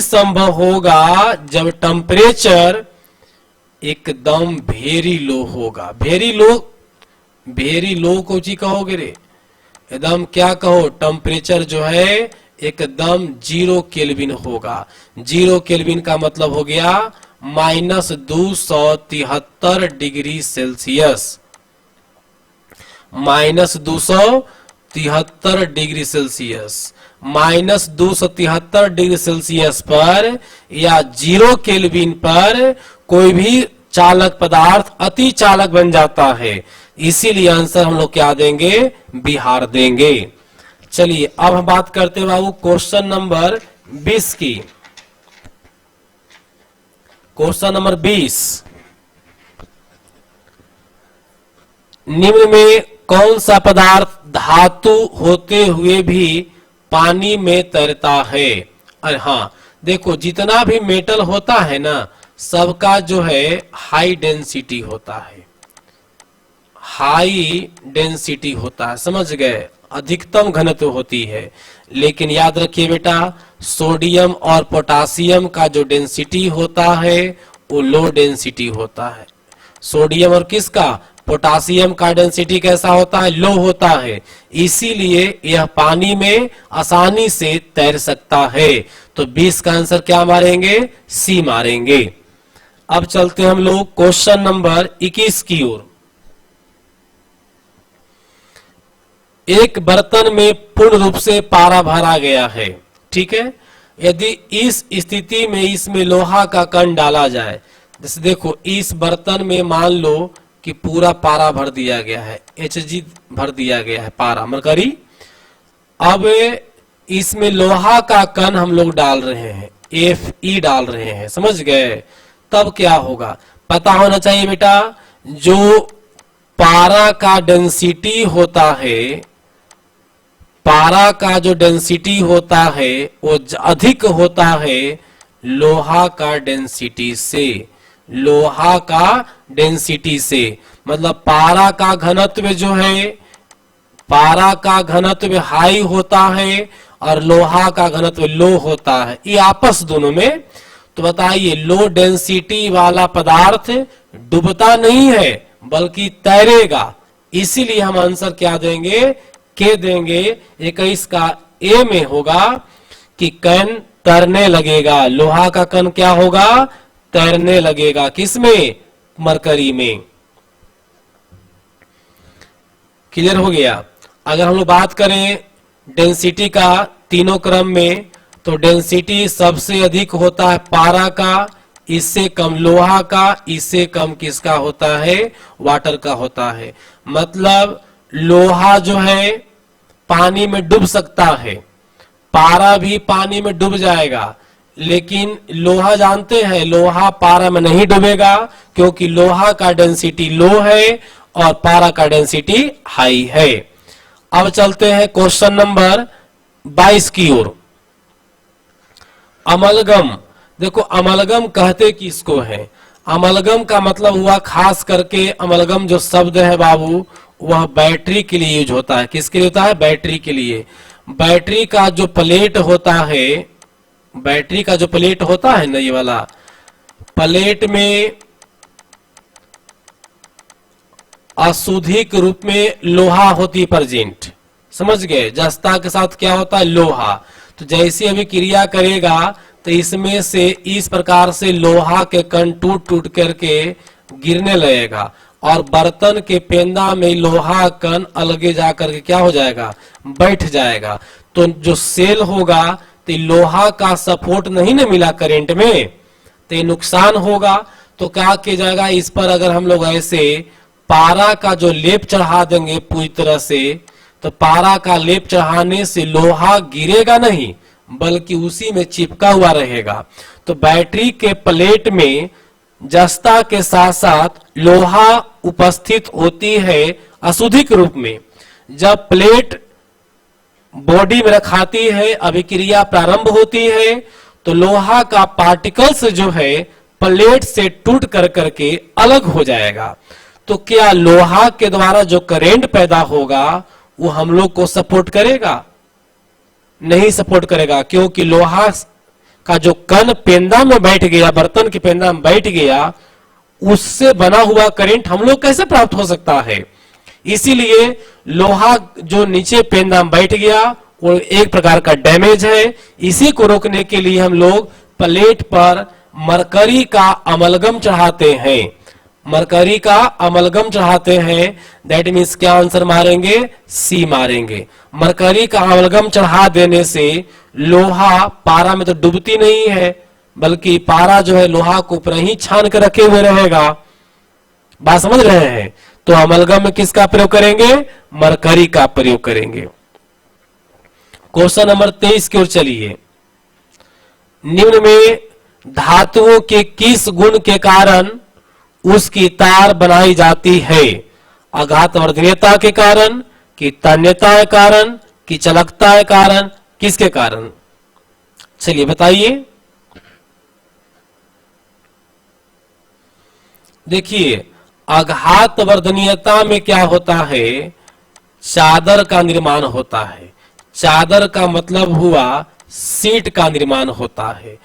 संभव होगा जब टेम्परेचर एकदम वेरी लो होगा। वेरी लो को जी कहोगे रे, एकदम क्या कहो, टेम्परेचर जो है एकदम 0 केल्विन होगा। 0 केल्विन का मतलब हो गया -273 degree Celsius. -273 degree Celsius, -273 degree Celsius पर या 0 केल्विन पर कोई भी चालक पदार्थ अति चालक बन जाता है। इसीलिए आंसर हम लोग क्या देंगे, बिहार देंगे। चलिए अब हम बात करते हैं बाबू क्वेश्चन नंबर 20 की। क्वेश्चन नंबर 20, निम्न में कौन सा पदार्थ धातु होते हुए भी पानी में तैरता है? अरे हाँ, देखो जितना भी मेटल होता है ना, सबका जो है हाई डेंसिटी होता है, हाई डेंसिटी होता है, समझ गए, अधिकतम घनत्व होती है। लेकिन याद रखिए बेटा, सोडियम और पोटासियम का जो डेंसिटी होता है वो लो डेंसिटी होता है। सोडियम और किसका, पोटासियम का डेंसिटी कैसा होता है, लो होता है। इसीलिए यह पानी में आसानी से तैर सकता है। तो 20 का आंसर क्या मारेंगे, सी मारेंगे। अब चलते हम लोग क्वेश्चन नंबर 21 की ओर। एक बर्तन में पूर्ण रूप से पारा भरा गया है, ठीक है। यदि इस स्थिति में इसमें लोहा का कण डाला जाए, जैसे देखो इस बर्तन में मान लो कि पूरा पारा भर दिया गया है, Hg भर दिया गया है, पारा मरकरी। अब इसमें लोहा का कण हम लोग डाल रहे हैं, Fe डाल रहे हैं, समझ गए। तब क्या होगा पता होना चाहिए बेटा, जो पारा का डेंसिटी होता है, पारा का जो डेंसिटी होता है वो अधिक होता है लोहा का डेंसिटी से। लोहा का डेंसिटी से मतलब पारा का घनत्व जो है, पारा का घनत्व हाई होता है और लोहा का घनत्व लो होता है, ये आपस दोनों में। तो बताइए, लो डेंसिटी वाला पदार्थ डूबता नहीं है बल्कि तैरेगा। इसीलिए हम आंसर क्या देंगे, के देंगे। 21 का ए में होगा कि कण तैरने लगेगा, लोहा का कण क्या होगा, तैरने लगेगा। किसमें, मरकरी में। क्लियर हो गया। अगर हम लोग बात करें डेंसिटी का तीनों क्रम में, तो डेंसिटी सबसे अधिक होता है पारा का, इससे कम लोहा का, इससे कम किसका होता है, वाटर का होता है। मतलब लोहा जो है पानी में डूब सकता है, पारा भी पानी में डूब जाएगा, लेकिन लोहा जानते हैं लोहा पारा में नहीं डूबेगा, क्योंकि लोहा का डेंसिटी लो है और पारा का डेंसिटी हाई है। अब चलते हैं क्वेश्चन नंबर 22 की ओर। अमलगम, देखो अमलगम कहते किसको है, अमलगम का मतलब हुआ, खास करके अमलगम जो शब्द है बाबू, वह बैटरी के लिए यूज होता है। किसके लिए होता है, बैटरी के लिए। बैटरी का जो प्लेट होता है, बैटरी का जो प्लेट होता है ना, ये वाला प्लेट में अशुद्धिक रूप में लोहा होती प्रेजेंट, समझ गए। जस्ता के साथ क्या होता है, लोहा। तो जैसे अभी क्रिया करेगा तो इसमें से इस प्रकार से लोहा के कण टूट टूट करके गिरने लगेगा और बर्तन के पेंदा में लोहा कण अलगे जाकर के क्या हो जाएगा, बैठ जाएगा। तो जो सेल होगा तो लोहा का सपोर्ट नहीं ना मिला करंट में, तो नुकसान होगा। तो क्या किया जाएगा, इस पर अगर हम लोग ऐसे पारा का जो लेप चढ़ा देंगे पूरी तरह से, तो पारा का लेप चढ़ाने से लोहा गिरेगा नहीं बल्कि उसी में चिपका हुआ रहेगा। तो बैटरी के प्लेट में जस्ता के साथ साथ लोहा उपस्थित होती है अशुद्धिक रूप में। जब प्लेट बॉडी में रखाती है, अभिक्रिया प्रारंभ होती है, तो लोहा का पार्टिकल्स जो है प्लेट से टूट कर करके अलग हो जाएगा। तो क्या लोहा के द्वारा जो करंट पैदा होगा वो हम लोग को सपोर्ट करेगा? नहीं सपोर्ट करेगा, क्योंकि लोहा का जो कण पेंदा में बैठ गया, बर्तन के पेंदा में बैठ गया, उससे बना हुआ करंट हम लोग कैसे प्राप्त हो सकता है? इसीलिए लोहा जो नीचे पेंदा में बैठ गया वो एक प्रकार का डैमेज है। इसी को रोकने के लिए हम लोग प्लेट पर मरकरी का अमलगम चढ़ाते हैं। मरकरी का अमलगम चढ़ाते हैं। दैट मीन्स क्या आंसर मारेंगे? सी मारेंगे। मरकरी का अमलगम चढ़ा देने से लोहा पारा में तो डूबती नहीं है, बल्कि पारा जो है लोहा को ऊपर ही छान के रखे हुए रहेगा। बात समझ रहे हैं? तो अमलगम में किसका प्रयोग करेंगे? मरकरी का प्रयोग करेंगे। क्वेश्चन नंबर 23 की ओर चलिए। निम्न में धातुओं के किस गुण के कारण उसकी तार बनाई जाती है? आघातवर्धनीयता के कारण, कि तन्यता के कारण, कि चलकता के कारण, किसके कारण? चलिए बताइए। देखिए, आघातवर्धनीयता में क्या होता है? चादर का निर्माण होता है। चादर का मतलब हुआ सीट का निर्माण होता है।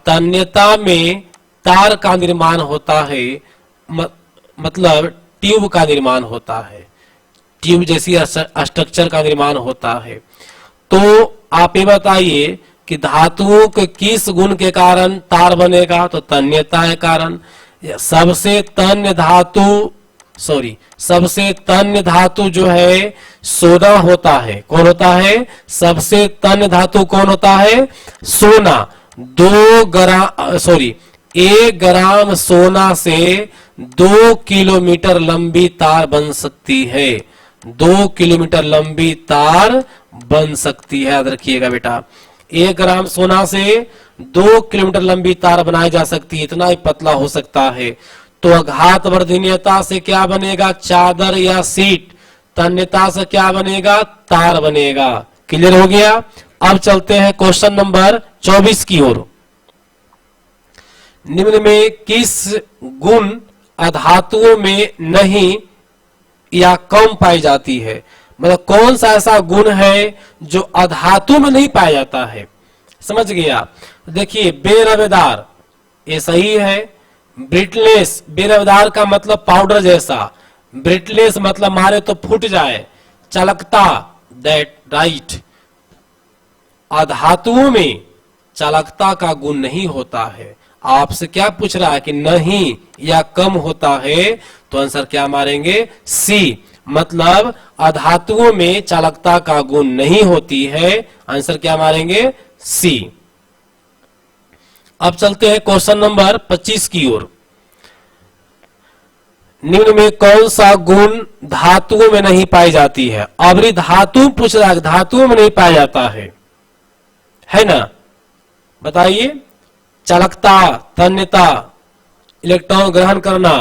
तन्यता में तार का निर्माण होता है, मतलब ट्यूब का निर्माण होता है। ट्यूब जैसी स्ट्रक्चर का निर्माण होता है। तो आप ये बताइए कि धातुओं के किस गुण के कारण तार बनेगा? तो तन्यता के कारण। सबसे तन्य धातु जो है सोना होता है। कौन होता है? सबसे तन्य धातु कौन होता है? सोना। 1 ग्राम सोना से 2 किलोमीटर लंबी तार बन सकती है। 2 किलोमीटर लंबी तार बन सकती है, याद रखिएगा बेटा। 1 ग्राम सोना से 2 किलोमीटर लंबी तार बनाई जा सकती है, इतना ही पतला हो सकता है। तो आघातवर्धनीयता से क्या बनेगा? चादर या सीट। तन्यता से क्या बनेगा? तार बनेगा। क्लियर हो गया? अब चलते हैं क्वेश्चन नंबर 24 की ओर। निम्न में किस गुण अधातुओं में नहीं या कम पाई जाती है? मतलब कौन सा ऐसा गुण है जो अधातु में नहीं पाया जाता है? समझ गया? देखिए, बेरवेदार, ये सही है। ब्रिटलेस, बेरवेदार का मतलब पाउडर जैसा। ब्रिटलेस मतलब मारे तो फूट जाए। चलकता, दैट राइट। अधातुओं में चालकता का गुण नहीं होता है। आपसे क्या पूछ रहा है कि नहीं या कम होता है? तो आंसर क्या मारेंगे? सी। मतलब अधातुओं में चालकता का गुण नहीं होती है। आंसर क्या मारेंगे? सी। अब चलते हैं क्वेश्चन नंबर 25 की ओर। निम्न में कौन सा गुण धातुओं में नहीं पाई जाती है? अबरी धातु पूछ रहा है, धातुओं में नहीं पाया जाता है ना? बताइए। चालकता, तन्यता, इलेक्ट्रॉन ग्रहण करना।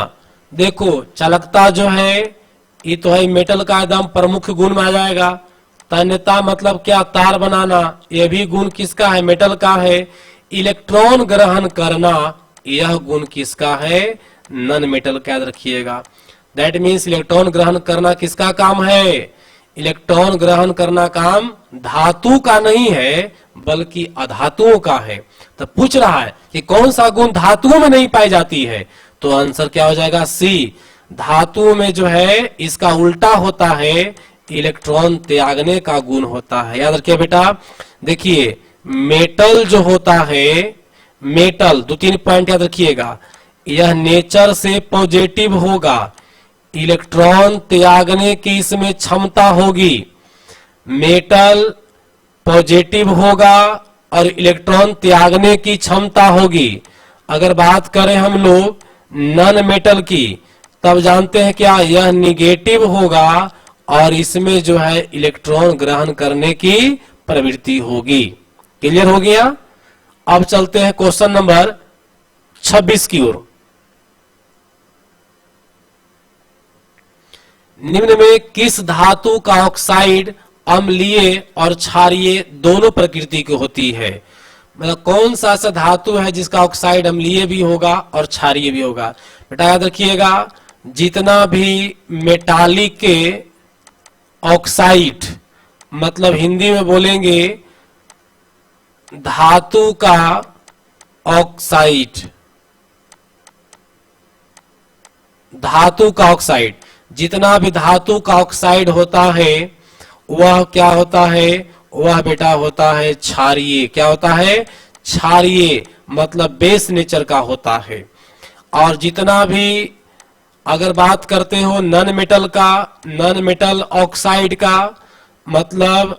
देखो, चालकता जो है ये तो है मेटल का एकदम प्रमुख गुण में आ जाएगा। तन्यता मतलब क्या? तार बनाना। यह भी गुण किसका है? मेटल का है। इलेक्ट्रॉन ग्रहण करना, यह गुण किसका है? नॉन मेटल का, याद रखिएगा। दैट मीन्स इलेक्ट्रॉन ग्रहण करना किसका काम है? इलेक्ट्रॉन ग्रहण करना काम धातु का नहीं है, बल्कि अधातुओं का है। तो पूछ रहा है कि कौन सा गुण धातुओं में नहीं पाई जाती है? तो आंसर क्या हो जाएगा? सी। धातुओं में जो है इसका उल्टा होता है, इलेक्ट्रॉन त्यागने का गुण होता है। याद रखिए बेटा। देखिए, मेटल जो होता है, मेटल 2-3 पॉइंट याद रखिएगा। यह नेचर से पॉजिटिव होगा, इलेक्ट्रॉन त्यागने की इसमें क्षमता होगी। मेटल पॉजिटिव होगा और इलेक्ट्रॉन त्यागने की क्षमता होगी। अगर बात करें हम लोग नॉन मेटल की, तब जानते हैं क्या? यह निगेटिव होगा और इसमें जो है इलेक्ट्रॉन ग्रहण करने की प्रवृत्ति होगी। क्लियर हो गया? अब चलते हैं क्वेश्चन नंबर 26 की ओर। निम्न में किस धातु का ऑक्साइड अम्लीय और क्षारीय दोनों प्रकृति की होती है? मतलब कौन सा ऐसा धातु है जिसका ऑक्साइड अम्लीय भी होगा और क्षारीय भी होगा? बेटा याद रखिएगा, जितना भी मेटालिक के ऑक्साइड मतलब हिंदी में बोलेंगे धातु का ऑक्साइड, धातु का ऑक्साइड। जितना भी धातु का ऑक्साइड होता है वह क्या होता है, वह बेटा होता है क्षारीय। क्या होता है, क्षारीय मतलब बेस नेचर का होता है। और जितना भी अगर बात करते हो नॉन मेटल का, नॉन मेटल ऑक्साइड का मतलब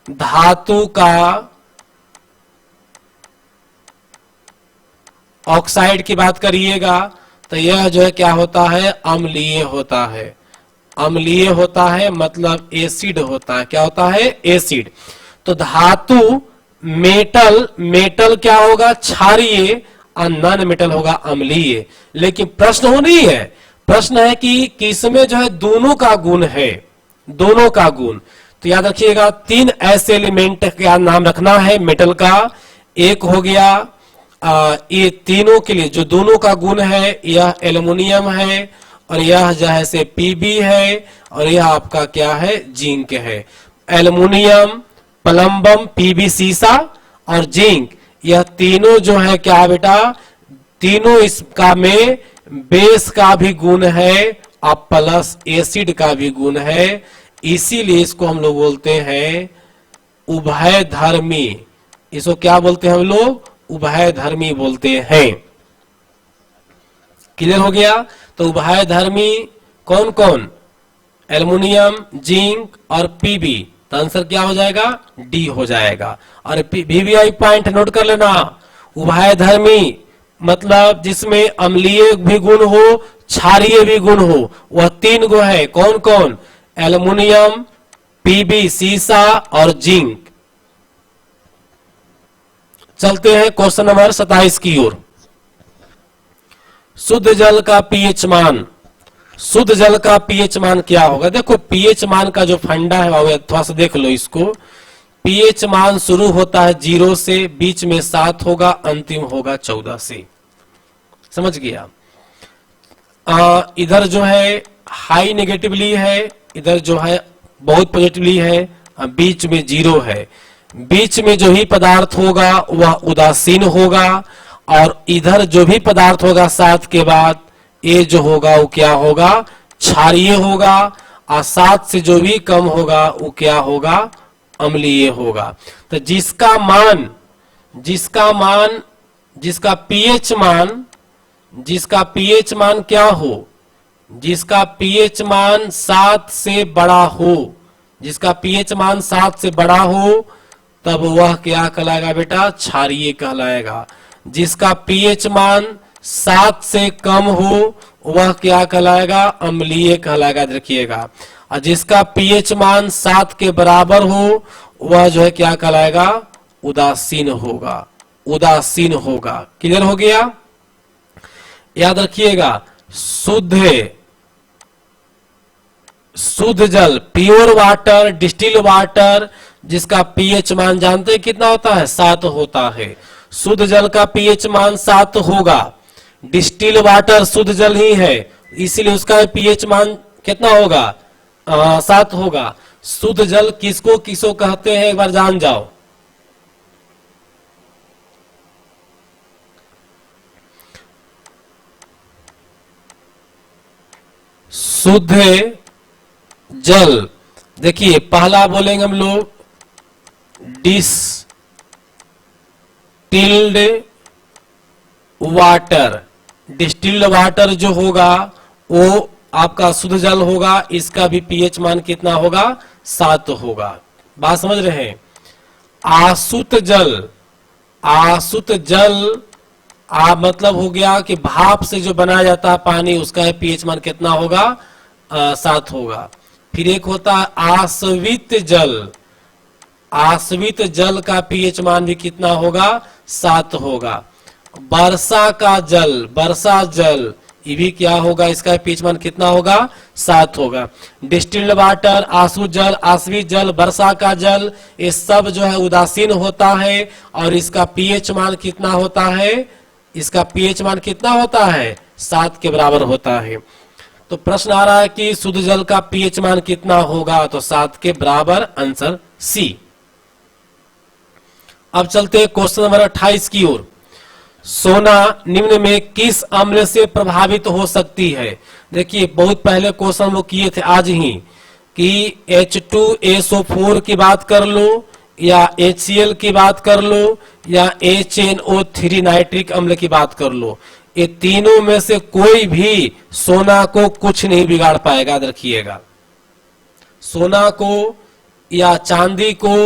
धातु का ऑक्साइड की बात करिएगा तो यह जो है क्या होता है, अम्लीय होता है। अम्लीय होता है मतलब एसिड होता है। क्या होता है, एसिड। तो धातु मेटल, मेटल क्या होगा, क्षारीय, और नॉन मेटल होगा अम्लीय। लेकिन प्रश्न वो नहीं है, प्रश्न है कि किसमें जो है दोनों का गुण है, दोनों का गुण। तो याद रखिएगा 3 ऐसे एलिमेंट का नाम रखना है मेटल का। एक हो गया ये तीनों के लिए जो दोनों का गुण है, यह एल्युमिनियम है, और यह जो है से पीबी है, और यह आपका क्या है, जिंक है। एल्युमिनियम, प्लम्बम, पीबी सीसा और जिंक, यह तीनों जो है क्या बेटा, तीनों इसका में बेस का भी गुण है और प्लस एसिड का भी गुण है। इसीलिए इसको हम लोग बोलते हैं उभयधर्मी। इसको क्या बोलते हैं हम लोग, उभयधर्मी बोलते हैं। क्लियर हो गया। तो उभयधर्मी कौन कौन, एल्युमिनियम, जिंक और पीबी। तो आंसर क्या हो जाएगा, डी हो जाएगा। और वीवीआई पॉइंट नोट कर लेना, उभयधर्मी मतलब जिसमें अम्लीय भी गुण हो, क्षारीय भी गुण हो, वह 3 गुण है। कौन कौन, एल्युमिनियम, पीबी सीसा और जिंक। चलते हैं क्वेश्चन नंबर 27 की ओर। शुद्ध जल का पीएच मान, शुद्ध जल का पीएच मान क्या होगा। देखो पीएच मान का जो फंडा है थोड़ा सा देख लो इसको। पीएच मान शुरू होता है 0 से, बीच में 7 होगा, अंतिम होगा 14 से। समझ गया। इधर जो है हाई नेगेटिवली है, इधर जो है बहुत पॉजिटिवली है, बीच में 0 है। बीच में जो भी पदार्थ होगा वह उदासीन होगा, और इधर जो भी पदार्थ होगा 7 के बाद ये जो होगा वो क्या होगा, क्षारीय होगा, और 7 से जो भी कम होगा वो क्या होगा, अम्लीय होगा। तो जिसका मान, जिसका पीएच मान, जिसका पीएच मान क्या हो, जिसका पीएच मान 7 से बड़ा हो, जिसका पीएच मान 7 से बड़ा हो तब वह क्या कहलाएगा बेटा, क्षारीय कहलाएगा। जिसका पीएच मान 7 से कम हो वह क्या कहलाएगा, अम्लीय कहलाएगा। देखिएगा। और जिसका पीएच मान 7 के बराबर हो वह जो है क्या कहलाएगा, उदासीन होगा, उदासीन होगा। क्लियर हो गया। याद रखिएगा शुद्ध जल, प्योर वाटर, डिस्टिल वाटर, जिसका पीएच मान जानते हैं कितना होता है, 7 होता है। शुद्ध जल का पीएच मान 7 होगा। डिस्टिल वाटर शुद्ध जल ही है, इसीलिए उसका पीएच मान कितना होगा, 7 होगा। शुद्ध जल किसको किसको कहते हैं एक बार जान जाओ। शुद्ध जल, देखिए पहला बोलेंगे हम लोग डिस्टिल्ड वाटर। डिस्टिल्ड वाटर जो होगा वो आपका शुद्ध जल होगा, इसका भी पीएच मान कितना होगा, 7 होगा। बात समझ रहे हैं। आसुत जल, आसुत जल मतलब हो गया कि भाप से जो बनाया जाता है पानी, उसका पीएच मान कितना होगा, 7 होगा। फिर एक होता है आश्वित जल, आश्वित जल का पीएच मान भी कितना होगा, 7 होगा। वर्षा का जल, वर्षा जल, ये भी क्या होगा, इसका पीएच मान कितना होगा, 7 होगा। डिस्टिल्ड वाटर, आसु जल, आश्वित जल, वर्षा का जल, ये सब जो है उदासीन होता है, और इसका पीएच मान कितना होता है, इसका पीएच मान कितना होता है, 7 के बराबर होता है। तो प्रश्न आ रहा है कि शुद्ध जल का पीएच मान कितना होगा, तो 7 के बराबर, आंसर सी। अब चलते हैं क्वेश्चन नंबर 28 की ओर। सोना निम्न में किस अम्ल से प्रभावित हो सकती है? देखिए बहुत पहले क्वेश्चन वो किए थे आज ही कि H2SO4 की बात कर लो या HCl की बात कर लो या HNO3 नाइट्रिक अम्ल की बात कर लो, ये तीनों में से कोई भी सोना को कुछ नहीं बिगाड़ पाएगा। याद रखिएगा, सोना को या चांदी को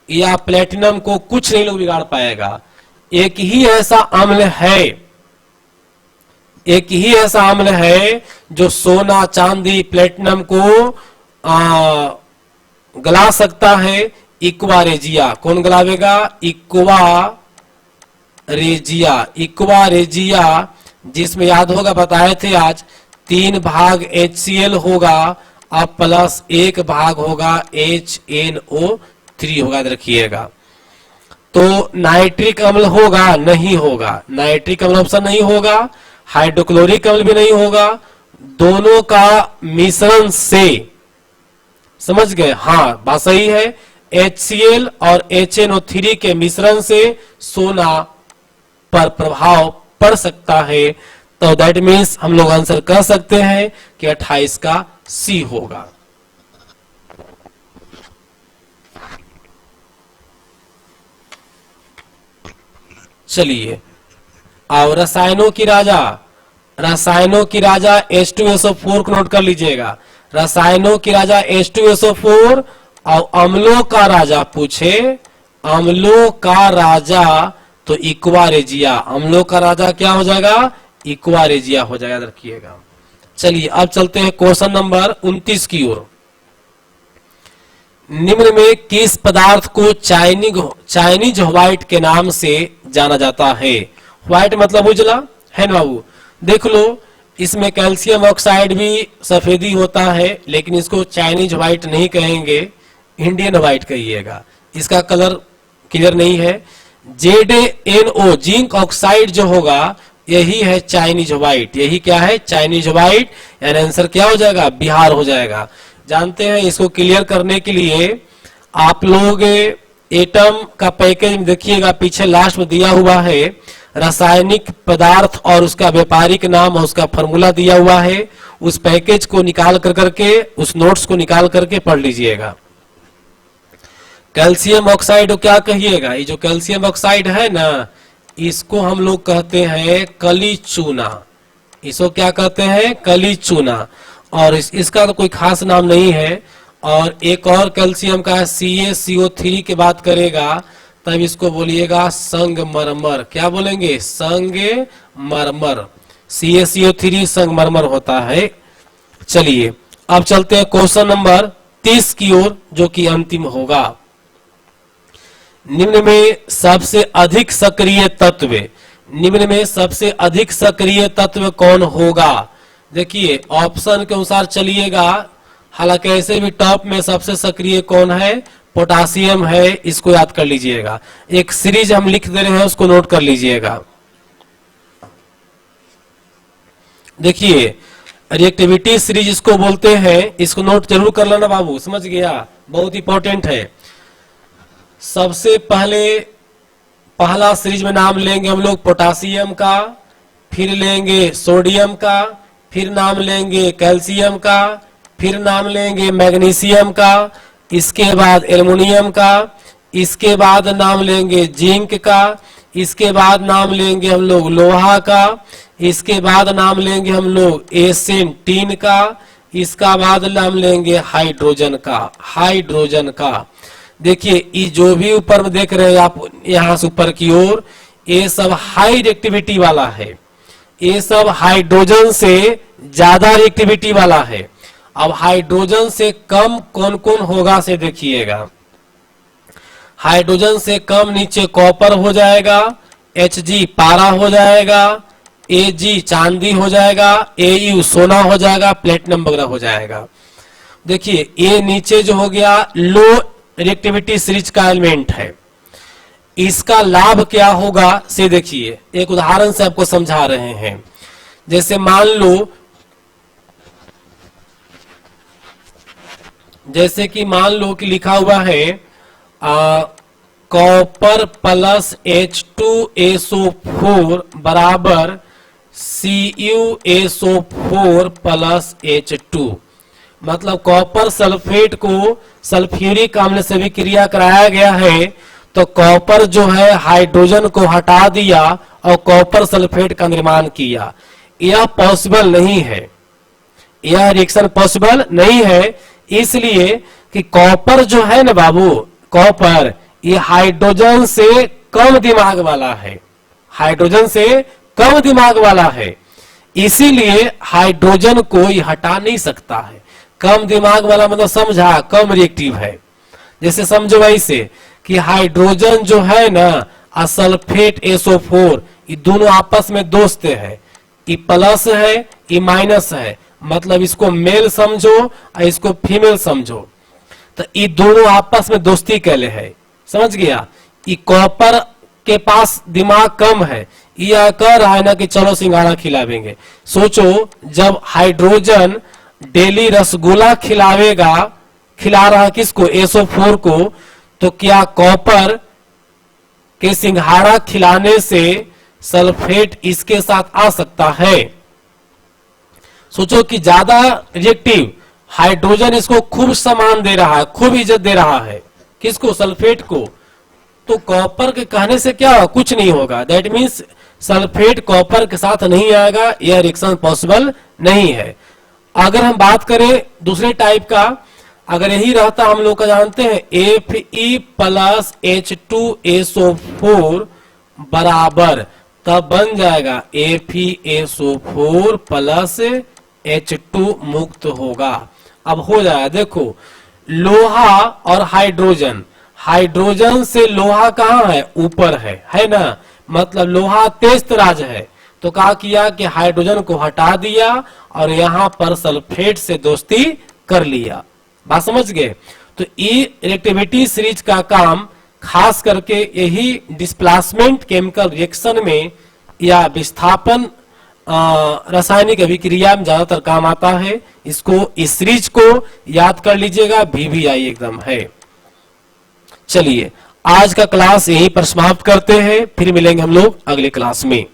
या प्लेटिनम को कुछ नहीं लोग बिगाड़ पाएगा। एक ही ऐसा अम्ल है, एक ही ऐसा अम्ल है जो सोना, चांदी, प्लेटिनम को गला सकता है, इक्वा रेजिया। कौन गलावेगा? इक्वा रेजिया। इक्वा रेजिया जिसमें याद होगा बताए थे आज 3 भाग HCl होगा और प्लस 1 भाग होगा HNO3 होगा। याद रखिएगा, तो नाइट्रिक अम्ल होगा? नहीं होगा, नाइट्रिक अम्ल ऑप्शन नहीं होगा, हाइड्रोक्लोरिक अम्ल भी नहीं होगा, दोनों का मिश्रण से, समझ गए? हाँ बात सही है, HCl और HNO3 के मिश्रण से सोना पर प्रभाव पड़ सकता है। तो दैट मीन्स हम लोग आंसर कर सकते हैं कि 28 का सी होगा। चलिए, और रसायनों की राजा, रसायनों की राजा H2SO4 को नोट कर लीजिएगा। रसायनों की राजा H2SO4 और अम्लों का राजा पूछे, अम्लों का राजा तो इक्वा रेजिया। अम्लों का राजा क्या हो जाएगा? इक्वा रेजिया हो जाएगा। रखिएगा। चलिए अब चलते हैं क्वेश्चन नंबर 29 की ओर। निम्न में किस पदार्थ को चाइनीज व्हाइट के नाम से जाना जाता है? व्हाइट मतलब उजला है ना बाबू। देख लो, इसमें कैल्शियम ऑक्साइड भी सफेदी होता है, लेकिन इसको चाइनीज व्हाइट नहीं कहेंगे, इंडियन व्हाइट कहिएगा। इसका कलर क्लियर नहीं है। ZnO जिंक ऑक्साइड जो होगा यही है चाइनीज व्हाइट। यही क्या है? Chinese white. यानी आंसर क्या हो जाएगा? बिहार हो जाएगा। जानते हैं, इसको क्लियर करने के लिए आप लोग एटम का पैकेज देखिएगा, पीछे लास्ट में दिया हुआ है रासायनिक पदार्थ और उसका व्यापारिक नाम और उसका फॉर्मूला दिया हुआ है। उस पैकेज को निकाल कर करके, उस नोट्स को निकाल करके पढ़ लीजिएगा। कैल्शियम ऑक्साइड क्या कहिएगा? ये जो कैल्शियम ऑक्साइड है ना, इसको हम लोग कहते हैं कली चूना। इसको क्या कहते हैं? कली चूना। और इसका तो कोई खास नाम नहीं है। और एक और कैल्शियम का CaCO3 की बात करेगा तब इसको बोलिएगा संगमरमर। क्या बोलेंगे? संगमरमर। CaCO3 संगमरमर होता है। चलिए अब चलते हैं क्वेश्चन नंबर 30 की ओर, जो कि अंतिम होगा। निम्न में सबसे अधिक सक्रिय तत्व, निम्न में सबसे अधिक सक्रिय तत्व कौन होगा? देखिए ऑप्शन के अनुसार चलिएगा। हालांकि ऐसे भी टॉप में सबसे सक्रिय कौन है? पोटासियम है। इसको याद कर लीजिएगा। एक सीरीज हम लिख दे रहे हैं, उसको नोट कर लीजिएगा। देखिए रिएक्टिविटी सीरीज इसको बोलते हैं। इसको नोट जरूर कर लेना बाबू, समझ गया? बहुत इंपॉर्टेंट है। सबसे पहला सीरीज में नाम लेंगे हम लोग पोटासियम का, फिर लेंगे सोडियम का, फिर नाम लेंगे कैल्शियम का, फिर नाम लेंगे मैग्नीशियम का, इसके बाद एल्युमिनियम का, इसके बाद नाम लेंगे जिंक का, इसके बाद नाम लेंगे हम लोग लोहा का, इसके बाद नाम लेंगे हम लोग एशियन टीन का, इसका बाद नाम लेंगे हाइड्रोजन का। हाइड्रोजन का देखिए, ये जो भी ऊपर में देख रहे हैं आप यहां से ऊपर की ओर, ये सब हाई रिएक्टिविटी वाला है। ये सब हाइड्रोजन से ज्यादा रिएक्टिविटी वाला है। अब हाइड्रोजन से कम कौन कौन होगा से देखिएगा। हाइड्रोजन से कम नीचे कॉपर हो जाएगा, Hg पारा हो जाएगा, Ag चांदी हो जाएगा, Au सोना हो जाएगा, प्लेटिनम वगैरह हो जाएगा। देखिए ये नीचे जो हो गया लो रिएक्टिविटी सीरीज का एलिमेंट है। इसका लाभ क्या होगा से देखिए, एक उदाहरण से आपको समझा रहे हैं। जैसे मान लो जैसे कि मान लो कि लिखा हुआ है कॉपर प्लस H2SO4 बराबर CuSO4 प्लस H2। मतलब कॉपर सल्फेट को सल्फ्यूरिक अम्ल से भी क्रिया कराया गया है, तो कॉपर जो है हाइड्रोजन को हटा दिया और कॉपर सल्फेट का निर्माण किया। यह पॉसिबल नहीं है, यह रिएक्शन पॉसिबल नहीं है, इसलिए कि कॉपर जो है ना बाबू, कॉपर ये हाइड्रोजन से कम दिमाग वाला है, हाइड्रोजन से कम दिमाग वाला है, इसीलिए हाइड्रोजन को ये हटा नहीं सकता है। कम दिमाग वाला मतलब समझा, कम रिएक्टिव है। जैसे समझो ऐसे कि हाइड्रोजन जो है ना सल्फेट SO4 ये दोनों आपस में दोस्त है, ये प्लस है ये माइनस है, मतलब इसको मेल समझो और इसको फीमेल समझो, तो ये दोनों आपस में दोस्ती कैले है, समझ गया। ये कॉपर के पास दिमाग कम है, ये कह रहा है ना कि चलो सिंघाड़ा खिलावेंगे। सोचो जब हाइड्रोजन डेली रसगुल्ला खिलावेगा, खिला रहा किसको, SO4 को, तो क्या कॉपर के सिंघाड़ा खिलाने से सल्फेट इसके साथ आ सकता है? सोचो कि ज्यादा रिएक्टिव हाइड्रोजन इसको खूब सम्मान दे रहा है, खूब इज्जत दे रहा है, किसको, सल्फेट को, तो कॉपर के कहने से क्या होगा, कुछ नहीं होगा। दैट मीन्स सल्फेट कॉपर के साथ नहीं आएगा, यह रिएक्शन पॉसिबल नहीं है। अगर हम बात करें दूसरे टाइप का, अगर यही रहता हम लोग का जानते हैं Fe प्लस H2SO4 बराबर, तब बन जाएगा FeSO4 प्लस H2 मुक्त होगा। अब हो जाएगा, देखो लोहा और हाइड्रोजन, हाइड्रोजन से लोहा कहाँ है, ऊपर है ना, मतलब लोहा तेज तराज है, तो क्या किया कि हाइड्रोजन को हटा दिया और यहां पर सल्फेट से दोस्ती कर लिया। बात समझ गए। तो ई रिएक्टिविटी सीरीज का काम खास करके यही डिस्प्लेसमेंट केमिकल रिएक्शन में या विस्थापन रासायनिक अभिक्रिया में ज्यादातर काम आता है। इसको, इस सीरीज को याद कर लीजिएगा, VVI एकदम है। चलिए आज का क्लास यहीं पर समाप्त करते हैं, फिर मिलेंगे हम लोग अगले क्लास में।